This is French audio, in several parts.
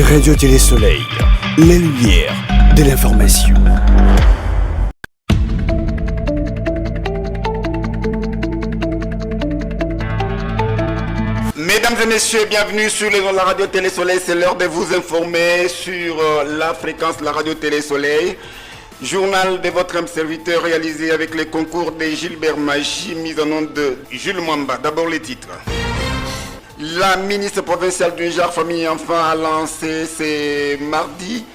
Radio Télé Soleil, la lumière de l'information. Mesdames et messieurs, bienvenue sur les ondes de la Radio Télé Soleil. C'est l'heure de vous informer sur la fréquence de la Radio Télé Soleil. Journal de votre âme serviteur réalisé avec les concours de Gilbert Machi, mise en onde de Jules Mwamba. D'abord les titres. La ministre provinciale du genre, famille et enfants a lancé ce mardi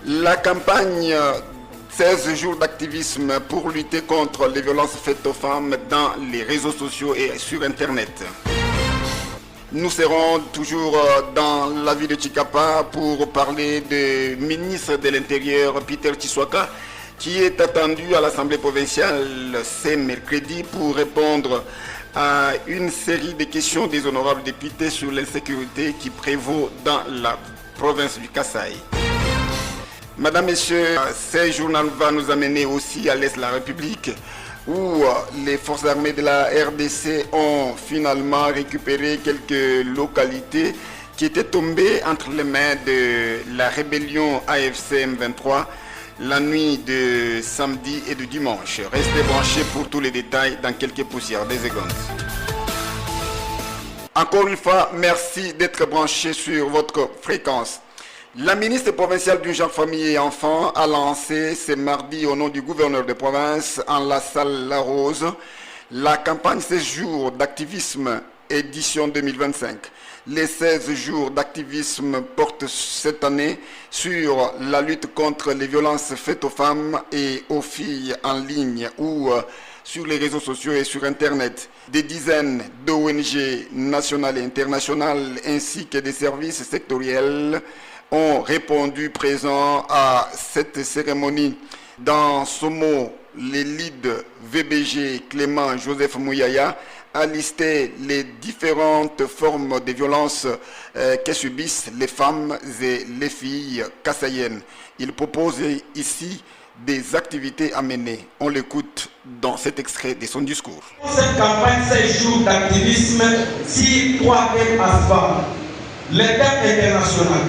la campagne 16 jours d'activisme pour lutter contre les violences faites aux femmes dans les réseaux sociaux et sur Internet. Nous serons toujours dans la ville de Chikapa pour parler du ministre de l'Intérieur, Peter Chiswaka, qui est attendu à l'Assemblée provinciale ce mercredi pour répondre à une série de questions des honorables députés sur l'insécurité qui prévaut dans la province du Kasaï. Madame, Messieurs, ce journal va nous amener aussi à l'Est de la République où les forces armées de la RDC ont finalement récupéré quelques localités qui étaient tombées entre les mains de la rébellion AFC M23 la nuit de samedi et de dimanche. Restez branchés pour tous les détails dans quelques poussières, des secondes. Encore une fois, merci d'être branchés sur votre fréquence. La ministre provinciale du genre, famille et enfants a lancé ce mardi au nom du gouverneur de province en la salle La Rose la campagne 16 jours d'activisme édition 2025. Les 16 jours d'activisme portent cette année sur la lutte contre les violences faites aux femmes et aux filles en ligne ou sur les réseaux sociaux et sur Internet. Des dizaines d'ONG nationales et internationales ainsi que des services sectoriels ont répondu présents à cette cérémonie. Dans ce mot, les leads VBG Clément Joseph Mouyaya a listé les différentes formes de violences que subissent les femmes et les filles kassaïennes. Il propose ici des activités à mener. On l'écoute dans cet extrait de son discours. Cette campagne 16 jours d'activisme sur 3 thèmes aspects. Les thèmes internationaux,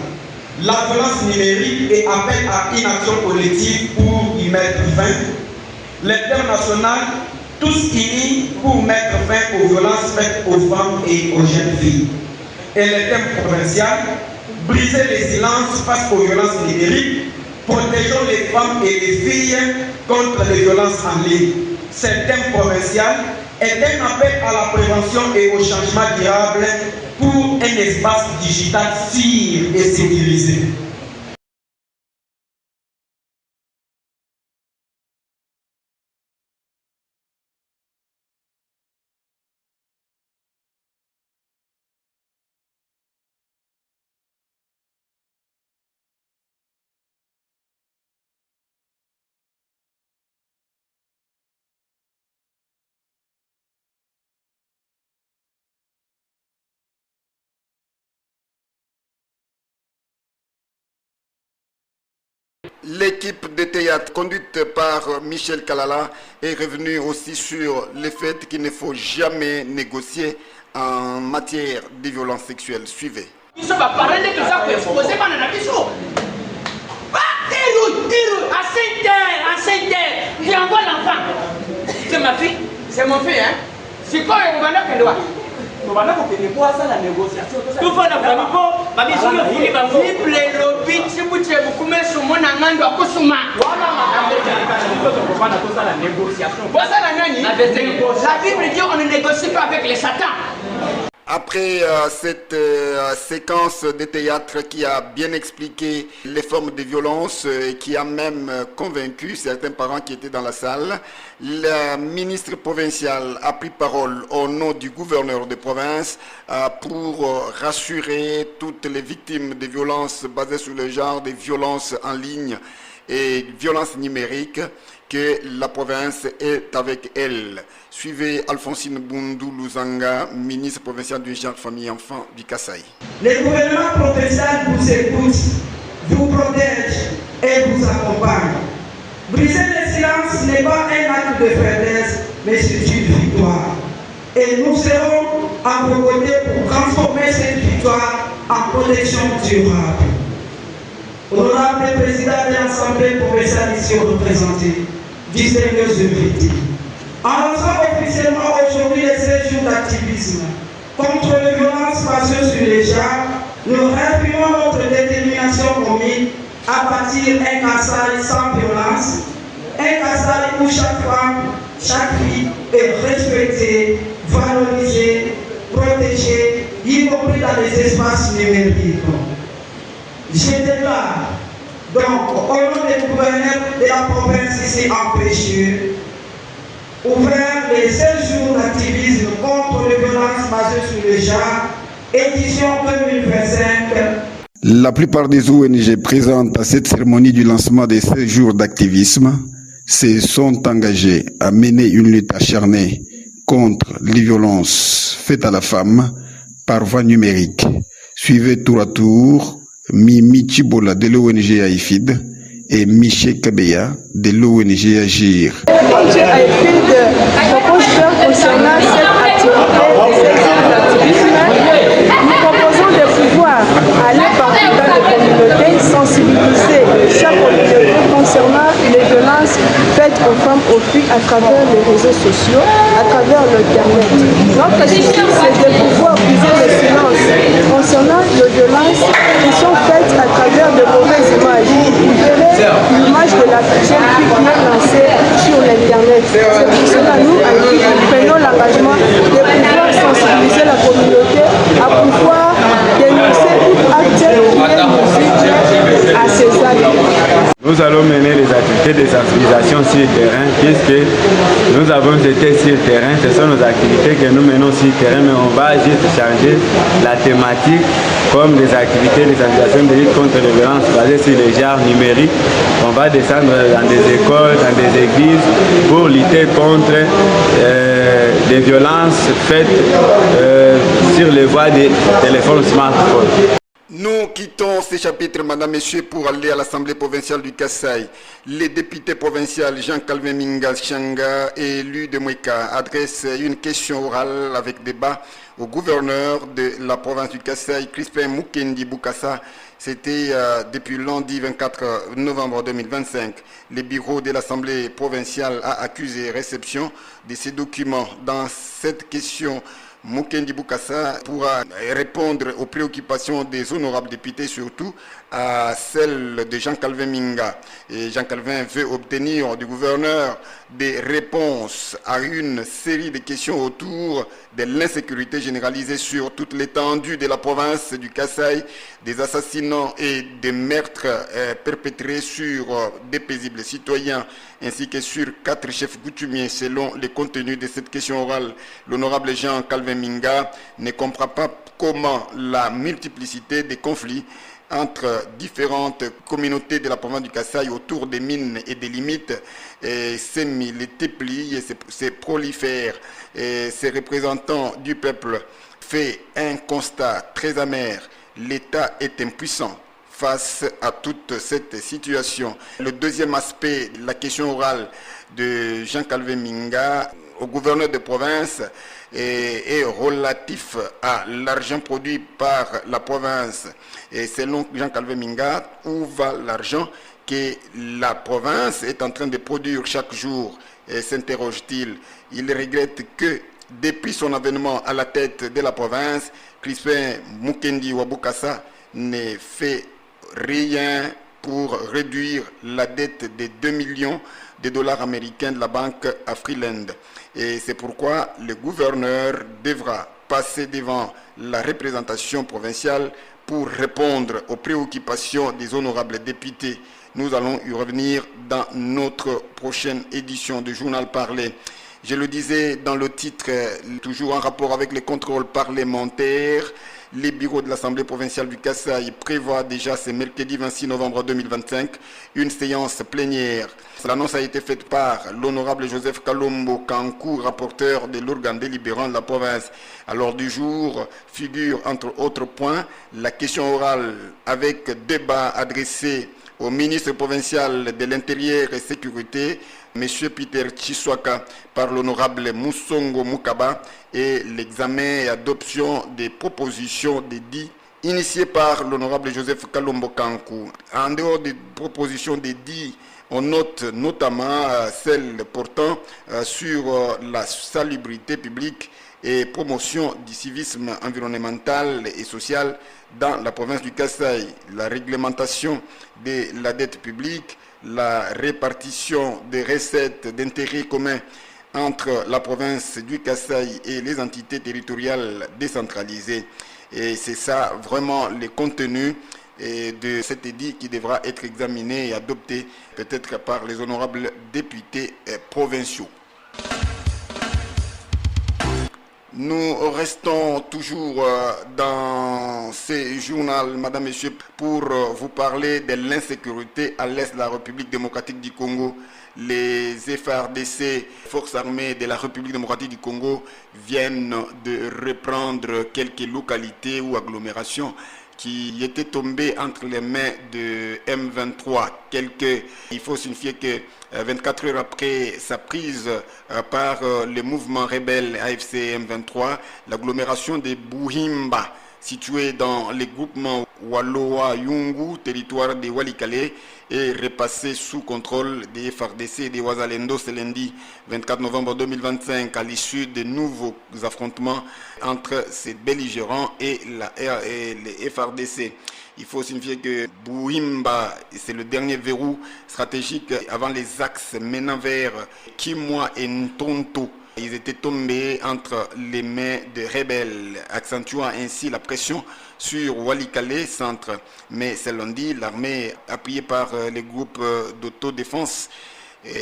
la violence numérique et appel à une action collective pour y mettre fin. Les thèmes nationaux, tous unis pour mettre fin aux violences faites aux femmes et aux jeunes filles. Et les thèmes provinciaux, briser les silences face aux violences numériques, protégeons les femmes et les filles contre les violences en ligne. Ce thème provincial est un appel à la prévention et au changement durable pour un espace digital sûr et sécurisé. L'équipe de théâtre conduite par Michel Kalala est revenue aussi sur le fait qu'il ne faut jamais négocier en matière de violences sexuelles. Suivez. C'est ma fille, c'est mon fils, hein. C'est quoi le gouverneur qui doit? Tout le monde a négociation. Tout le monde a la Bible dit on ne négocie pas avec les satans. Après cette séquence de théâtre qui a bien expliqué les formes de violence et qui a même convaincu certains parents qui étaient dans la salle, la ministre provinciale a pris parole au nom du gouverneur de province pour rassurer toutes les victimes de violences basées sur le genre, des violences en ligne et violences numériques, que la province est avec elle. Suivez Alphonsine Boundou Luzanga, ministre provincial du genre, famille et enfants du Kasaï. Le gouvernement provincial vous écoute, vous protège et vous accompagne. Briser le silence n'est pas un acte de faiblesse, mais c'est une victoire. Et nous serons à vos côtés pour transformer cette victoire en protection durable. honorable président de l'Assemblée provinciale ici représentée, distingués invités. En lançant officiellement aujourd'hui les 16 jours d'activisme contre les violences basées sur les genres, nous réaffirmons notre détermination commune à bâtir un Kassai sans violence, un Kassai où chaque femme, chaque fille est respectée, valorisée, protégée, y compris dans les espaces numériques. Je déclare donc au nom des gouverneurs de la province ici empêcheux, ouvert les 16 jours d'activisme contre les violences basées sur le genre, édition 2025. La plupart des ONG présentes à cette cérémonie du lancement des 16 jours d'activisme se sont engagées à mener une lutte acharnée contre les violences faites à la femme par voie numérique. Suivez tour à tour Mimi Chibola de l'ONG AIFID et Michel Kabeya de l'ONG Agir. L'ONG AIFID propose concernant cette activité des 16 jours d'activisme. Nous proposons de pouvoir aller partout dans les communautés, sensibiliser chaque communauté concernant les violences faites aux femmes, aux filles à travers les réseaux sociaux, à travers l'Internet. Notre souci, c'est de pouvoir briser le silence concernant les violences qui sont faites à travers de mauvaises images. Vous verrez l'image de la personne qui est lancée sur l'Internet. C'est pour cela nous, nous prenons l'engagement de pouvoir sensibiliser la communauté à pouvoir dénoncer tout acte qui est musique à ces actes. Nous allons mener les activités de sensibilisation sur le terrain puisque nous avons été sur le terrain. Ce sont nos activités que nous menons sur le terrain, mais on va juste changer la thématique comme des activités de sensibilisation de lutte contre les violences basées sur les genres numériques. On va descendre dans des écoles, dans des églises pour lutter contre des violences faites sur les voies des téléphones smartphones. Nous quittons ce chapitre, Madame, Messieurs, pour aller à l'Assemblée provinciale du Kassai. Les députés provinciaux Jean-Calvin Minga Changa et élu de Mweka adressent une question orale avec débat au gouverneur de la province du Kassai, Crispin Mukendi Bokassa. C'était depuis lundi 24 novembre 2025. Le bureau de l'Assemblée provinciale a accusé réception de ces documents. Dans cette question, Mukendi Bokassa pourra répondre aux préoccupations des honorables députés, surtout à celles de Jean-Calvin Minga. Et Jean-Calvin veut obtenir du gouverneur des réponses à une série de questions autour de l'insécurité généralisée sur toute l'étendue de la province du Kassai, des assassinats et des meurtres perpétrés sur des paisibles citoyens, ainsi que sur 4 chefs coutumiers. Selon le contenu de cette question orale, l'honorable Jean-Calvin Minga ne comprend pas comment la multiplicité des conflits entre différentes communautés de la province du Kassai autour des mines et des limites se multiplient et se prolifèrent. Et ces représentants du peuple fait un constat très amer. L'État est impuissant face à toute cette situation. Le deuxième aspect, la question orale de Jean-Calvin Minga au gouverneur de province est relatif à l'argent produit par la province. Et selon Jean-Calvin Minga, où va l'argent que la province est en train de produire chaque jour, s'interroge-t-il. Il regrette que depuis son avènement à la tête de la province, Crispin Mukendi Bokassa ne fait rien pour réduire la dette de 2 millions de dollars américains de la banque Afriland. Et c'est pourquoi le gouverneur devra passer devant la représentation provinciale pour répondre aux préoccupations des honorables députés. Nous allons y revenir dans notre prochaine édition du journal parlé. Je le disais dans le titre, toujours en rapport avec les contrôles parlementaires, les bureaux de l'Assemblée provinciale du Kassai prévoient déjà ce mercredi 26 novembre 2025 une séance plénière. L'annonce a été faite par l'honorable Joseph Kalombo Kankou, rapporteur de l'organe délibérant de la province. À l'ordre du jour figure entre autres points la question orale avec débat adressé au ministre provincial de l'Intérieur et Sécurité, M. Peter Chiswaka, par l'honorable Moussongo Moukaba, et l'examen et adoption des propositions des dits initié par l'honorable Joseph Kalombo Kankou. En dehors des propositions des dits, on note notamment celle portant sur la salubrité publique et promotion du civisme environnemental et social dans la province du Kasaï, la réglementation de la dette publique, la répartition des recettes d'intérêts communs entre la province du Kasaï et les entités territoriales décentralisées. Et c'est ça vraiment le contenu de cet édit qui devra être examiné et adopté peut-être par les honorables députés provinciaux. Nous restons toujours dans ce journal, Madame, Messieurs, pour vous parler de l'insécurité à l'est de la République démocratique du Congo. Les FARDC, Forces armées de la République démocratique du Congo, viennent de reprendre quelques localités ou agglomérations qui étaient tombées entre les mains de M23. Il faut signifier que 24 heures après sa prise par le mouvement rebelle AFC M23, l'agglomération de Buhimba, située dans les groupements Waloa Yungu, territoire de Walikale, est repassée sous contrôle des FARDC et des Wazalendo ce lundi 24 novembre 2025 à l'issue de nouveaux affrontements entre ces belligérants et les FARDC. Il faut signifier que Buhimba, c'est le dernier verrou stratégique avant les axes menant vers Kimwa et Ntonto. Ils étaient tombés entre les mains des rebelles, accentuant ainsi la pression sur Walikale centre. Mais ce lundi, l'armée, appuyée par les groupes d'autodéfense,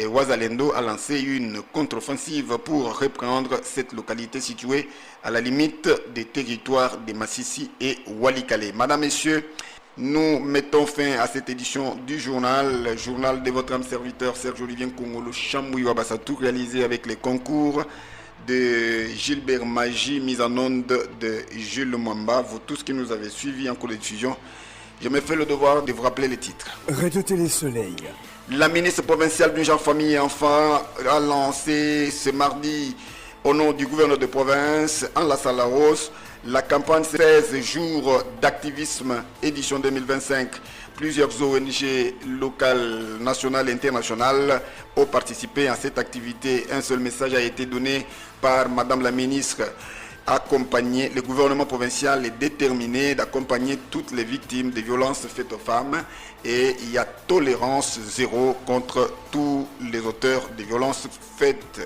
Wazalendo a lancé une contre-offensive pour reprendre cette localité située à la limite des territoires de Massissi et Walikale. Madame, Messieurs, nous mettons fin à cette édition du journal de votre âme serviteur Serge-Olivier Nkongolo Chamouy Wabasatou, réalisé avec les concours de Gilbert Magie, mise en onde de Jules Mwamba. Vous tous qui nous avez suivis en cours de diffusion, je me fais le devoir de vous rappeler les titres. Radio Télé Soleil. La ministre provinciale du genre, famille et enfants a lancé ce mardi, au nom du gouverneur de province, en la Salaros, la campagne 16 jours d'activisme édition 2025. Plusieurs ONG locales, nationales et internationales ont participé à cette activité. Un seul message a été donné par Madame la ministre. Accompagner le gouvernement provincial est déterminé d'accompagner toutes les victimes de violences faites aux femmes et il y a tolérance zéro contre tous les auteurs de violences faites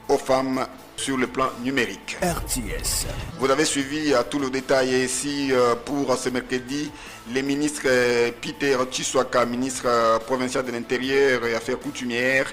aux femmes sur le plan numérique. RTS. Vous avez suivi tout le détail ici pour ce mercredi. Le ministre Peter Chiswaka, ministre provincial de l'Intérieur et Affaires coutumières,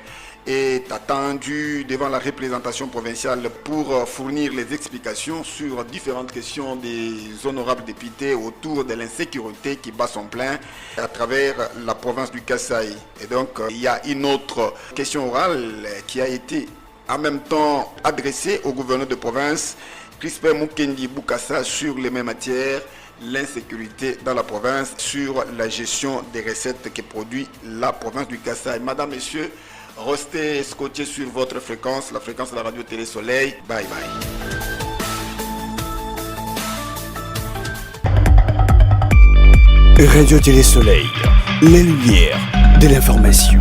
est attendu devant la représentation provinciale pour fournir les explications sur différentes questions des honorables députés autour de l'insécurité qui bat son plein à travers la province du Kasaï. Et donc, il y a une autre question orale qui a été en même temps adressée au gouverneur de province, Crispin Mukendi Boukassa, sur les mêmes matières, l'insécurité dans la province, sur la gestion des recettes que produit la province du Kasaï. Madame, Messieurs, restez scotchés sur votre fréquence, la fréquence de la radio Télé Soleil. Bye bye. Radio Télé Soleil, la lumière de l'information.